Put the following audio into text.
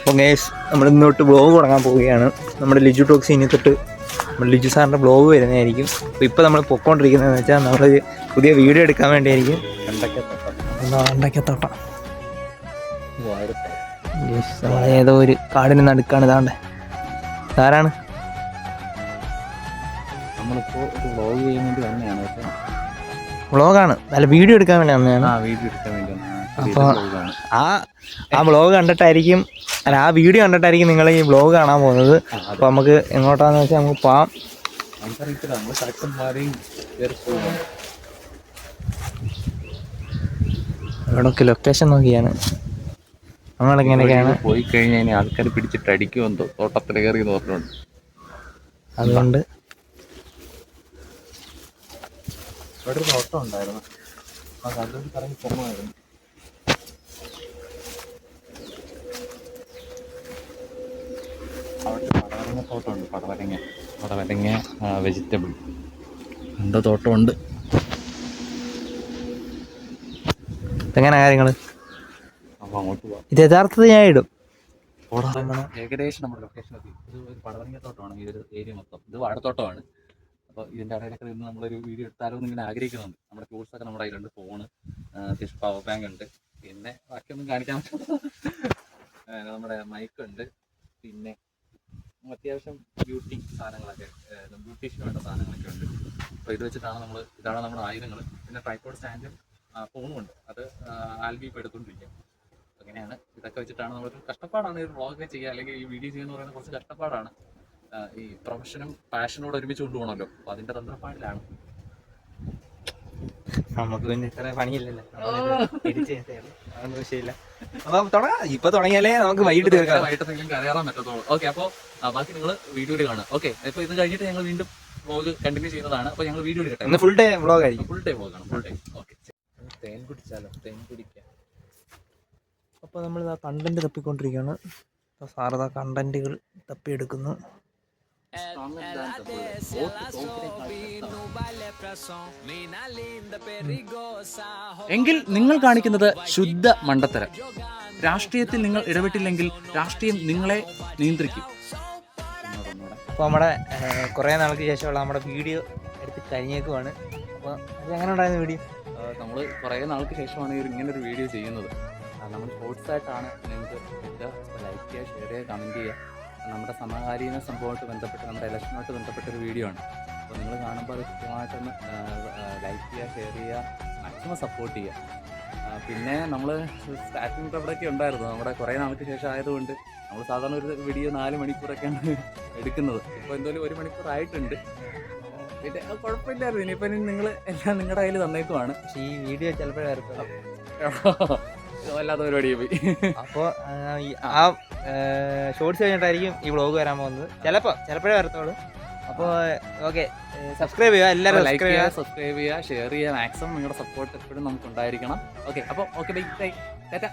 അപ്പോൾ ഗൈസ് നമ്മൾ ഇന്നോട്ട് ബ്ലോഗ് തുടങ്ങാൻ പോവുകയാണ്. നമ്മുടെ ലിജു ടോക്സ് ഇനി തൊട്ട് നമ്മുടെ ലിജു സാറിൻ്റെ ബ്ലോഗ് വരുന്നതായിരിക്കും. അപ്പോൾ ഇപ്പോൾ നമ്മൾ പൊയ്ക്കൊണ്ടിരിക്കുന്നതെന്ന് വെച്ചാൽ നമ്മൾ പുതിയ വീഡിയോ എടുക്കാൻ വേണ്ടിയായിരിക്കും. വെണ്ടയ്ക്കത്തോട്ടം ഏതോ ഒരു കാടിന് നടുക്കാണ്. ഇതാണ്ട് ആരാണ് നമ്മളിപ്പോൾ ഒരു വ്ളോഗ് ചെയ്യാൻ വേണ്ടി വന്നതാണ്. വ്ളോഗാണ്, അല്ല വീഡിയോ എടുക്കാൻ വേണ്ടി വന്നതാണ്. വീഡിയോ എടുക്കാൻ വേണ്ടി വന്നതാണ്. അപ്പോൾ ആ വ്ളോഗ് കണ്ടിട്ടായിരിക്കും, അല്ല ആ വീഡിയോ കണ്ടിട്ടായിരിക്കും നിങ്ങൾ ഈ വ്ളോഗ് കാണാൻ പോകുന്നത്. അപ്പോൾ നമുക്ക് എങ്ങോട്ടാന്ന് വെച്ചാൽ നമുക്ക് പോവാം. ഇവിടൊക്കെ ലൊക്കേഷൻ നോക്കിയാണ് നമ്മളെങ്ങനെയൊക്കെയാണ് പോയി കഴിഞ്ഞാൽ ആൾക്കാർ പിടിച്ചിട്ട് അടിക്കുമെന്തോ തോട്ടത്തിൽ കയറി നോക്കുന്നുണ്ട്. അതുകൊണ്ട് ഇവിടെ ഒരു തോട്ടം ഉണ്ടായിരുന്നു, അതൊരു കറങ്ങി പോകുമായിരുന്നു. അവിടെ പടവലങ്ങ തോട്ടമുണ്ട്, പടവലങ്ങ വെജിറ്റബിൾ എന്താ തോട്ടമുണ്ട്. എങ്ങനെ കാര്യങ്ങൾ അപ്പോൾ അങ്ങോട്ട് പോവാം. ഇത് യഥാർത്ഥത്തിൽ ഞാൻ ഇടും. ഏകദേശം നമ്മുടെ ലൊക്കേഷൻ എത്തി. ഇത് ഒരു പടവലങ്ങ തോട്ടമാണ്, ഈ ഒരു ഏരിയ മൊത്തം. ഇത് വാഴത്തോട്ടമാണ്. അപ്പോൾ ഇതിൻ്റെ ഇടയിലൊക്കെ നിന്ന് നമ്മളൊരു വീഡിയോ എടുത്താലോ എന്ന് ഇങ്ങനെ ആഗ്രഹിക്കുന്നുണ്ട്. നമ്മുടെ ടൂൾസൊക്കെ നമ്മുടെ കയ്യിലുണ്ട്, ഫോണ്, അത്യാവശ്യം പവർ ബാങ്ക് ഉണ്ട്, പിന്നെ ബാക്കിയൊന്നും കാണിക്കാൻ പറ്റും. നമ്മുടെ മൈക്കുണ്ട്, പിന്നെ അത്യാവശ്യം ബ്യൂട്ടി സാധനങ്ങളൊക്കെ, ബ്യൂട്ടീഷ്യന് വേണ്ട സാധനങ്ങളൊക്കെ ഉണ്ട്. അപ്പോൾ ഇത് വെച്ചിട്ടാണ് ഇതാണ് നമ്മുടെ ആയുധങ്ങൾ. പിന്നെ ട്രൈപോഡ് സ്റ്റാൻഡും ഫോണും ഉണ്ട്, അത് ആൽബി ഇപ്പോൾ എടുത്തുകൊണ്ടിരിക്കുക. അങ്ങനെയാണ്, ഇതൊക്കെ വെച്ചിട്ടാണ് നമ്മളൊരു കഷ്ടപ്പാടാണ് ഈ വ്ളോഗ് ചെയ്യുക, അല്ലെങ്കിൽ ഈ വീഡിയോ ചെയ്യുക എന്ന് പറയുന്നത് കുറച്ച് കഷ്ടപ്പാടാണ്. ഈ പ്രൊഫഷനും പാഷനോട് ഒരുമിച്ച് കൊണ്ടുപോകണമല്ലോ, അപ്പോൾ അതിൻ്റെ തന്ത്രപ്പാടിലാണ്. നമുക്ക് പിന്നെ ഇത്ര പണിയില്ലല്ലോ, വിഷയമില്ല. അപ്പം തുടങ്ങാം. ഇപ്പൊ തുടങ്ങിയാലേ നമുക്ക് വൈകിട്ട് തീർക്കാം, വൈകിട്ടെങ്കിലും കയറാൻ പറ്റത്തുള്ളൂ. ഓക്കെ, അപ്പോൾ ബാക്കി നിങ്ങൾ വീഡിയോയിൽ കാണുക. ഓക്കെ, ഇപ്പോൾ ഇത് കഴിഞ്ഞിട്ട് ഞങ്ങൾ വീണ്ടും വ്ളോഗ് കണ്ടിന്യൂ ചെയ്യുന്നതാണ്. അപ്പോൾ ഞങ്ങൾ വീഡിയോ എടുക്കട്ടെ. ഫുൾ ഡേ വ്ളോഗ് ആയിരിക്കും. ഫുൾ ഡേ വ്ളോഗാണ്, ഫുൾ ഡേ. ഓക്കെ, തേൻ കുടിച്ചാലോ, തേൻ കുടിക്കാം. അപ്പോൾ നമ്മൾ ആ കണ്ടന്റ് തപ്പിക്കൊണ്ടിരിക്കുകയാണ്. അപ്പോൾ സാറത് ആ കണ്ടന്റുകൾ തപ്പിയെടുക്കുന്നു. എങ്കിൽ നിങ്ങൾ കാണിക്കുന്നത് ശുദ്ധ മണ്ടത്തരം. രാഷ്ട്രീയത്തിൽ നിങ്ങൾ ഇടപെട്ടില്ലെങ്കിൽ രാഷ്ട്രീയം നിങ്ങളെ നിയന്ത്രിക്കും. അപ്പോൾ നമ്മുടെ കുറേ നാൾക്ക് ശേഷമുള്ള നമ്മുടെ വീഡിയോ എടുത്ത് കഴിഞ്ഞേക്കുവാണ്. അപ്പോൾ അത് എങ്ങനെ ഉണ്ടായിരുന്ന വീഡിയോ? നമ്മൾ കുറേ നാൾക്ക് ശേഷമാണ് ഇങ്ങനൊരു വീഡിയോ ചെയ്യുന്നത്. നമ്മൾ ഷോർട്സായിട്ടാണ് നിങ്ങൾക്ക് കിട്ടുക. ലൈക്ക് ചെയ്യുക, ഷെയർ ചെയ്യുക, കമൻറ്റ് ചെയ്യുക. നമ്മുടെ സമകാലീന സംഭവമായിട്ട് ബന്ധപ്പെട്ട്, നമ്മുടെ ഇലക്ഷനുമായിട്ട് ബന്ധപ്പെട്ടൊരു വീഡിയോ ആണ്. അപ്പോൾ നിങ്ങൾ കാണുമ്പോൾ അത് കൃത്യമായിട്ടൊന്ന് ലൈക്ക് ചെയ്യുക, ഷെയർ ചെയ്യുക, മാക്സിമം സപ്പോർട്ട് ചെയ്യുക. പിന്നെ നമ്മൾ സ്റ്റാർട്ടിങ് ട്രബിളൊക്കെ ഉണ്ടായിരുന്നു. നമ്മുടെ കുറേ നാൾക്ക് ശേഷം ആയതുകൊണ്ട് നമ്മൾ സാധാരണ ഒരു വീഡിയോ 4 മണിക്കൂറൊക്കെയാണ് എടുക്കുന്നത്. ഇപ്പോൾ എന്തായാലും 1 മണിക്കൂർ ആയിട്ടുണ്ട്. പിന്നെ കുഴപ്പമില്ലായിരുന്നു. ഇനിയിപ്പോൾ നിങ്ങൾ എല്ലാം നിങ്ങളുടെ കയ്യിൽ തന്നേക്കുവാണ്. പക്ഷേ ഈ വീഡിയോ ചിലപ്പോഴേ വരത്തുള്ളൂ, വല്ലാത്ത പരിപാടിയായി പോയി. അപ്പോൾ ആ ഷോർട്സ് കഴിഞ്ഞിട്ടായിരിക്കും ഈ വ്ളോഗ് വരാൻ പോകുന്നത്. ചിലപ്പോഴേ വരത്തുള്ളൂ. അപ്പോൾ ഓക്കെ, സബ്സ്ക്രൈബ് ചെയ്യുക, എല്ലാവരും ലൈക്ക് ചെയ്യുക, സബ്സ്ക്രൈബ് ചെയ്യുക, ഷെയർ ചെയ്യുക. മാക്സിമം നിങ്ങളുടെ സപ്പോർട്ട് എപ്പോഴും നമുക്ക് ഉണ്ടായിരിക്കണം. ഓക്കെ, അപ്പോൾ ഓക്കെ, ബൈ, ടാറ്റ.